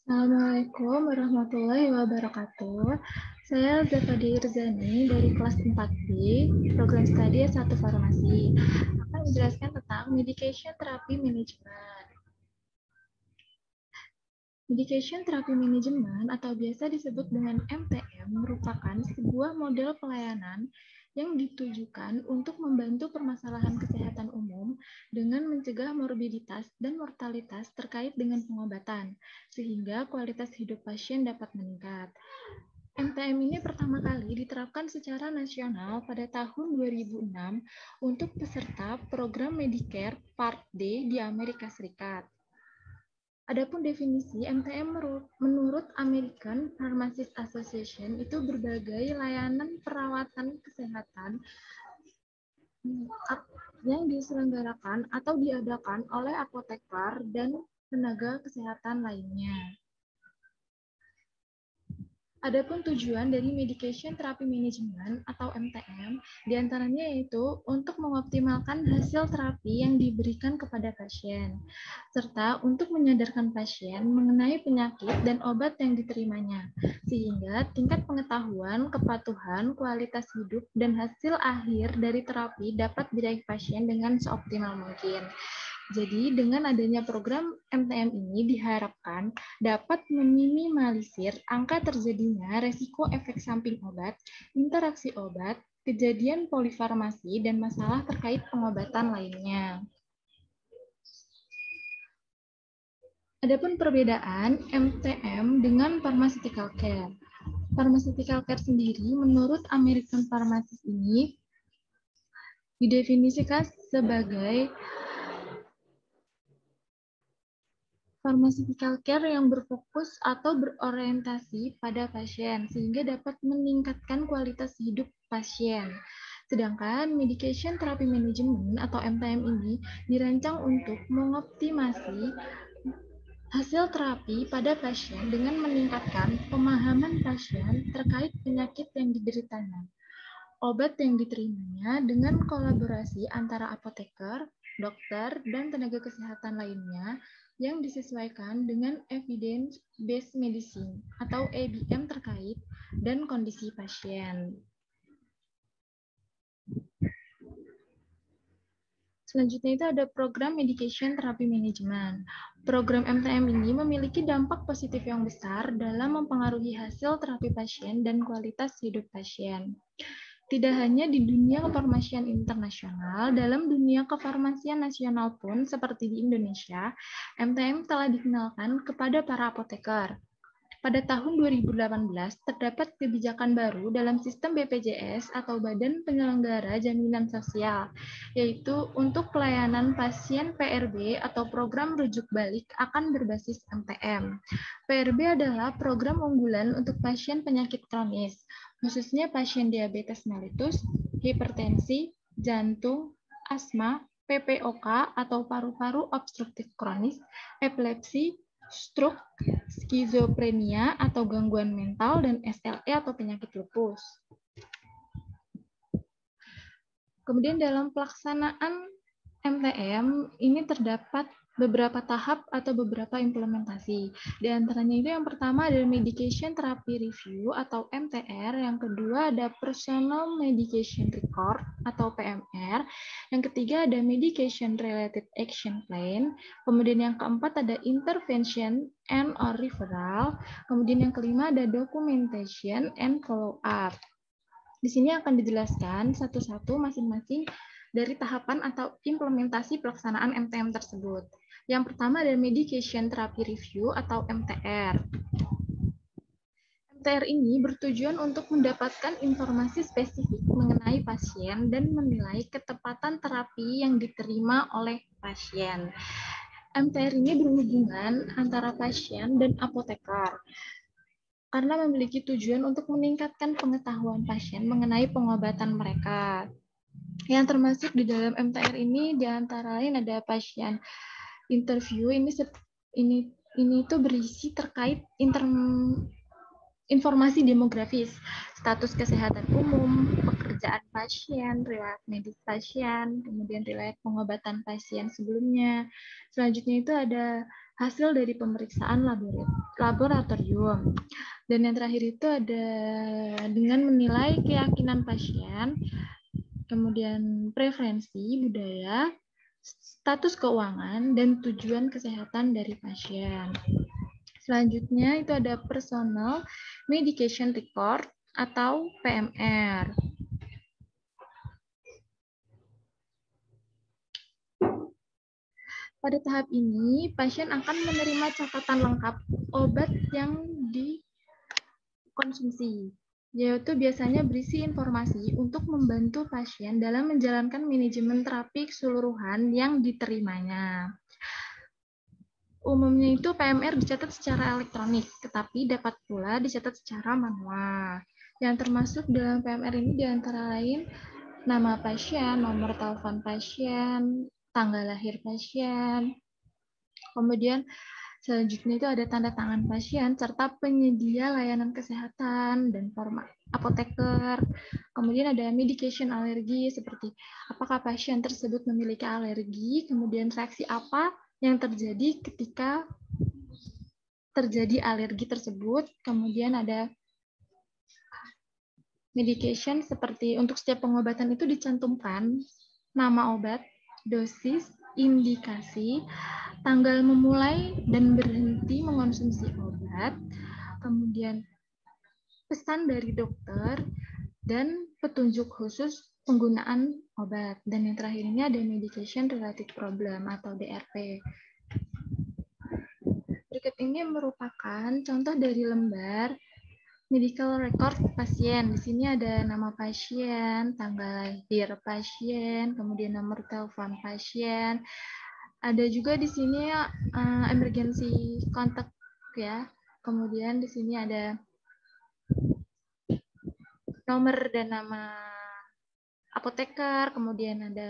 Assalamualaikum warahmatullahi wabarakatuh. Saya Zafadi Irzani dari kelas 4B, program studi S1 Farmasi. Akan menjelaskan tentang Medication Therapy Management. Medication Therapy Management atau biasa disebut dengan MTM merupakan sebuah model pelayanan yang ditujukan untuk membantu permasalahan kesehatan umum dengan mencegah morbiditas dan mortalitas terkait dengan pengobatan, sehingga kualitas hidup pasien dapat meningkat. MTM ini pertama kali diterapkan secara nasional pada tahun 2006 untuk peserta program Medicare Part D di Amerika Serikat. Adapun definisi MTM menurut American Pharmacists Association itu berbagai layanan perawatan kesehatan yang diselenggarakan atau diadakan oleh apoteker dan tenaga kesehatan lainnya. Adapun tujuan dari Medication Therapy Management atau MTM diantaranya yaitu untuk mengoptimalkan hasil terapi yang diberikan kepada pasien, serta untuk menyadarkan pasien mengenai penyakit dan obat yang diterimanya, sehingga tingkat pengetahuan, kepatuhan, kualitas hidup, dan hasil akhir dari terapi dapat diraih pasien dengan seoptimal mungkin. Jadi dengan adanya program MTM ini diharapkan dapat meminimalisir angka terjadinya resiko efek samping obat, interaksi obat, kejadian polifarmasi, dan masalah terkait pengobatan lainnya. Adapun perbedaan MTM dengan pharmaceutical care. Pharmaceutical care sendiri menurut American Pharmacist ini didefinisikan sebagai pharmaceutical care yang berfokus atau berorientasi pada pasien sehingga dapat meningkatkan kualitas hidup pasien. Sedangkan Medication Therapy Management atau MTM ini dirancang untuk mengoptimasi hasil terapi pada pasien dengan meningkatkan pemahaman pasien terkait penyakit yang dideritanya, obat yang diterimanya dengan kolaborasi antara apoteker, dokter, dan tenaga kesehatan lainnya yang disesuaikan dengan evidence-based medicine atau EBM terkait dan kondisi pasien. Selanjutnya itu ada program Medication Therapy Management. Program MTM ini memiliki dampak positif yang besar dalam mempengaruhi hasil terapi pasien dan kualitas hidup pasien. Tidak hanya di dunia kefarmasian internasional, dalam dunia kefarmasian nasional pun seperti di Indonesia, MTM telah dikenalkan kepada para apoteker. Pada tahun 2018, terdapat kebijakan baru dalam sistem BPJS atau Badan Penyelenggara Jaminan Sosial, yaitu untuk pelayanan pasien PRB atau program rujuk balik akan berbasis MTM. PRB adalah program unggulan untuk pasien penyakit kronis, khususnya pasien diabetes mellitus, hipertensi, jantung, asma, PPOK atau paru-paru obstruktif kronis, epilepsi, stroke, skizofrenia atau gangguan mental, dan SLE atau penyakit lupus. Kemudian dalam pelaksanaan MTM ini terdapat beberapa tahap atau beberapa implementasi. Di antaranya itu yang pertama ada Medication Therapy Review atau MTR, yang kedua ada Personal Medication Record atau PMR, yang ketiga ada Medication Related Action Plan, kemudian yang keempat ada Intervention and or Referral, kemudian yang kelima ada Documentation and Follow Up. Di sini akan dijelaskan satu-satu masing-masing dari tahapan atau implementasi pelaksanaan MTM tersebut. Yang pertama adalah Medication Therapy Review atau MTR. MTR ini bertujuan untuk mendapatkan informasi spesifik mengenai pasien dan menilai ketepatan terapi yang diterima oleh pasien. MTR ini berhubungan antara pasien dan apoteker, karena memiliki tujuan untuk meningkatkan pengetahuan pasien mengenai pengobatan mereka. Yang termasuk di dalam MTR ini di antara lain ada pasien interview, ini itu berisi terkait informasi demografis, status kesehatan umum, pekerjaan pasien, riwayat medis pasien, kemudian riwayat pengobatan pasien sebelumnya. Selanjutnya itu ada hasil dari pemeriksaan laboratorium. Dan yang terakhir itu ada dengan menilai keyakinan pasien, kemudian preferensi, budaya, status keuangan, dan tujuan kesehatan dari pasien. Selanjutnya itu ada Personal Medication Record atau PMR. Pada tahap ini, pasien akan menerima catatan lengkap obat yang dikonsumsi, yaitu biasanya berisi informasi untuk membantu pasien dalam menjalankan manajemen terapi keseluruhan yang diterimanya. Umumnya itu PMR dicatat secara elektronik, tetapi dapat pula dicatat secara manual. Yang termasuk dalam PMR ini diantara lain nama pasien, nomor telepon pasien, tanggal lahir pasien, kemudian selanjutnya itu ada tanda tangan pasien serta penyedia layanan kesehatan dan format apoteker. Kemudian ada medication alergi seperti apakah pasien tersebut memiliki alergi, kemudian reaksi apa yang terjadi ketika terjadi alergi tersebut. Kemudian ada medication seperti untuk setiap pengobatan itu dicantumkan nama obat, dosis, indikasi, tanggal memulai dan berhenti mengonsumsi obat, kemudian pesan dari dokter, dan petunjuk khusus penggunaan obat. Dan yang terakhir ini ada medication related problem atau DRP. Berikut ini merupakan contoh dari lembar medical record pasien. Di sini ada nama pasien, tanggal lahir pasien, kemudian nomor telepon pasien. Ada juga di sini emergency contact ya. Kemudian di sini ada nomor dan nama apoteker, kemudian ada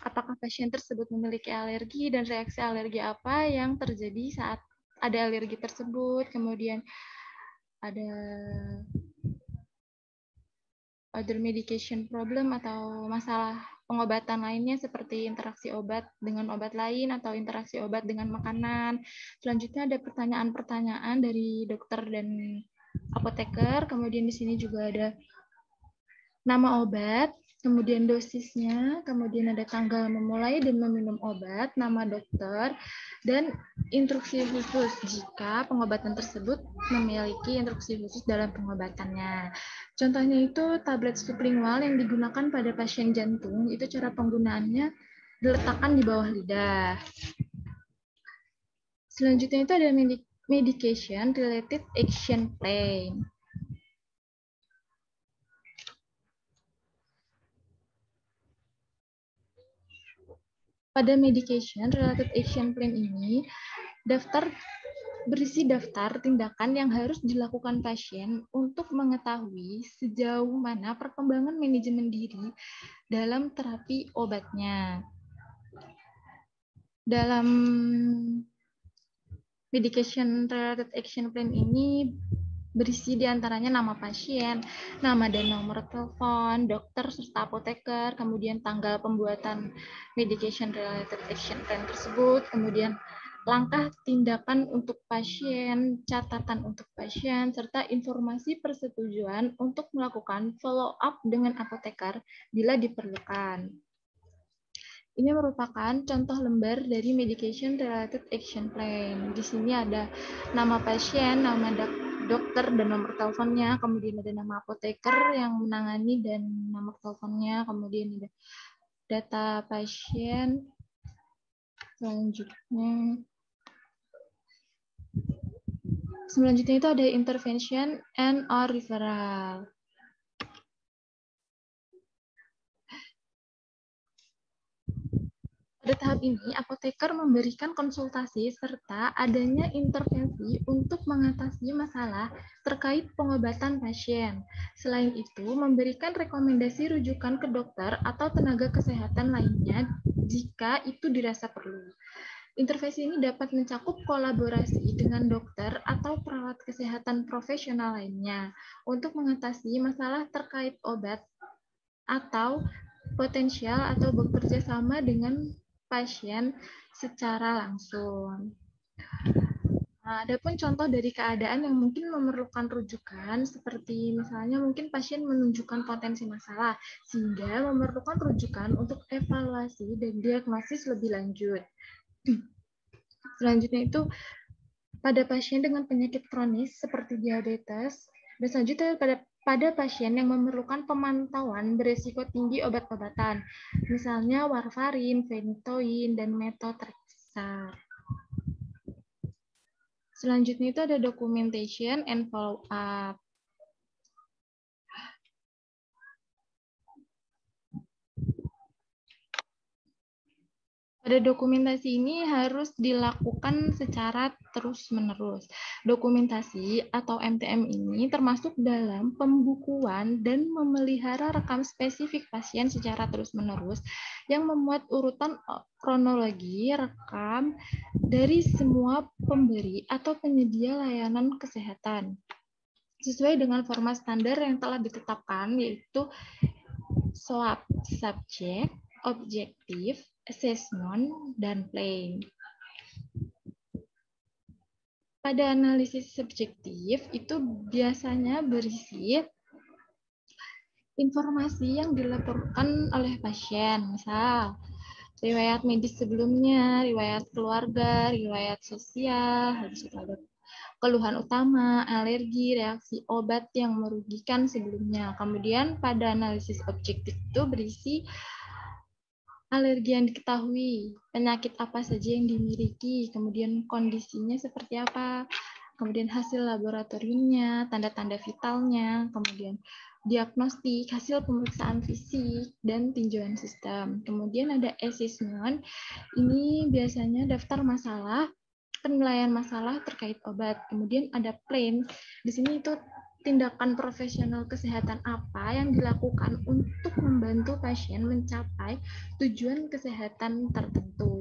apakah pasien tersebut memiliki alergi dan reaksi alergi apa yang terjadi saat ada alergi tersebut, kemudian ada other medication problem atau masalah pengobatan lainnya seperti interaksi obat dengan obat lain atau interaksi obat dengan makanan. Selanjutnya ada pertanyaan-pertanyaan dari dokter dan apoteker, kemudian di sini juga ada nama obat, kemudian dosisnya, kemudian ada tanggal memulai dan meminum obat, nama dokter, dan instruksi khusus jika pengobatan tersebut memiliki instruksi khusus dalam pengobatannya. Contohnya itu tablet sublingual yang digunakan pada pasien jantung, itu cara penggunaannya diletakkan di bawah lidah. Selanjutnya itu ada medication related action plan. Pada medication related action plan ini, berisi daftar tindakan yang harus dilakukan pasien untuk mengetahui sejauh mana perkembangan manajemen diri dalam terapi obatnya. Dalam medication related action plan ini berisi diantaranya nama pasien, nama dan nomor telepon, dokter serta apoteker, kemudian tanggal pembuatan medication related action plan tersebut, kemudian langkah tindakan untuk pasien, catatan untuk pasien, serta informasi persetujuan untuk melakukan follow up dengan apoteker bila diperlukan. Ini merupakan contoh lembar dari medication related action plan. Di sini ada nama pasien, nama dokter dan nomor teleponnya, kemudian ada nama apoteker yang menangani dan nomor teleponnya, kemudian ada data pasien. Selanjutnya itu ada intervention and or referral. Pada tahap ini, apoteker memberikan konsultasi serta adanya intervensi untuk mengatasi masalah terkait pengobatan pasien. Selain itu, memberikan rekomendasi rujukan ke dokter atau tenaga kesehatan lainnya jika itu dirasa perlu. Intervensi ini dapat mencakup kolaborasi dengan dokter atau perawat kesehatan profesional lainnya untuk mengatasi masalah terkait obat atau potensial atau bekerja sama dengan pasien secara langsung. Nah, adapun contoh dari keadaan yang mungkin memerlukan rujukan, seperti misalnya mungkin pasien menunjukkan potensi masalah, sehingga memerlukan rujukan untuk evaluasi dan diagnosis lebih lanjut. Selanjutnya itu pada pasien dengan penyakit kronis seperti diabetes, dan selanjutnya pada pasien yang memerlukan pemantauan beresiko tinggi obat-obatan, misalnya warfarin, phenytoin, dan methotrexate. Selanjutnya itu ada documentation and follow-up. Pada dokumentasi ini harus dilakukan secara terus-menerus. Dokumentasi atau MTM ini termasuk dalam pembukuan dan memelihara rekam spesifik pasien secara terus-menerus yang memuat urutan kronologi rekam dari semua pemberi atau penyedia layanan kesehatan sesuai dengan format standar yang telah ditetapkan, yaitu SOAP, subject, objektif, assessment, dan plain. Pada analisis subjektif itu biasanya berisi informasi yang dilaporkan oleh pasien, misal riwayat medis sebelumnya, riwayat keluarga, riwayat sosial, habis itu ada keluhan utama, alergi, reaksi obat yang merugikan sebelumnya. Kemudian pada analisis objektif itu berisi alergi yang diketahui, penyakit apa saja yang dimiliki, kemudian kondisinya seperti apa, kemudian hasil laboratoriumnya, tanda-tanda vitalnya, kemudian diagnostik, hasil pemeriksaan fisik, dan tinjauan sistem. Kemudian ada assessment, ini biasanya daftar masalah, penilaian masalah terkait obat. Kemudian ada plan, di sini itu tindakan profesional kesehatan apa yang dilakukan untuk membantu pasien mencapai tujuan kesehatan tertentu.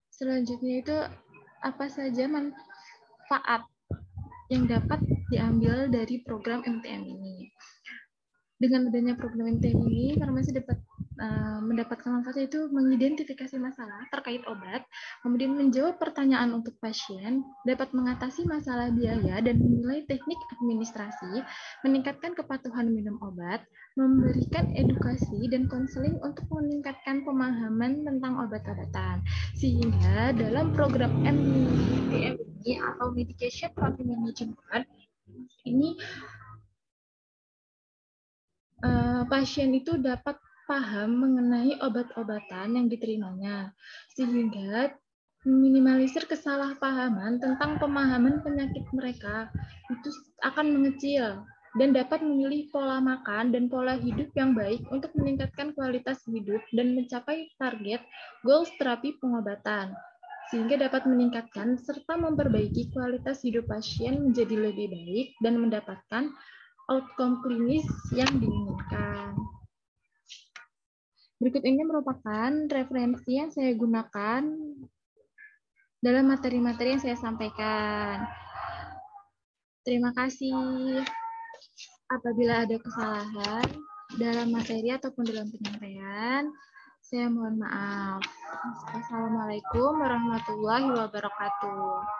Selanjutnya itu apa saja manfaat yang dapat diambil dari program MTM ini. Dengan adanya program MTM ini, farmasi dapat mendapatkan manfaat yaitu mengidentifikasi masalah terkait obat, kemudian menjawab pertanyaan untuk pasien, dapat mengatasi masalah biaya dan menilai teknik administrasi, meningkatkan kepatuhan minum obat, memberikan edukasi dan konseling untuk meningkatkan pemahaman tentang obat-obatan. Sehingga dalam program MTM ini atau Medication Therapy Management ini pasien itu dapat paham mengenai obat-obatan yang diterimanya, sehingga meminimalisir kesalahpahaman tentang pemahaman penyakit mereka itu akan mengecil dan dapat memilih pola makan dan pola hidup yang baik untuk meningkatkan kualitas hidup dan mencapai target goals terapi pengobatan, sehingga dapat meningkatkan serta memperbaiki kualitas hidup pasien menjadi lebih baik dan mendapatkan outcome klinis yang diinginkan. Berikut ini merupakan referensi yang saya gunakan dalam materi-materi yang saya sampaikan. Terima kasih. Apabila ada kesalahan dalam materi ataupun dalam penyampaian, saya mohon maaf. Wassalamualaikum warahmatullahi wabarakatuh.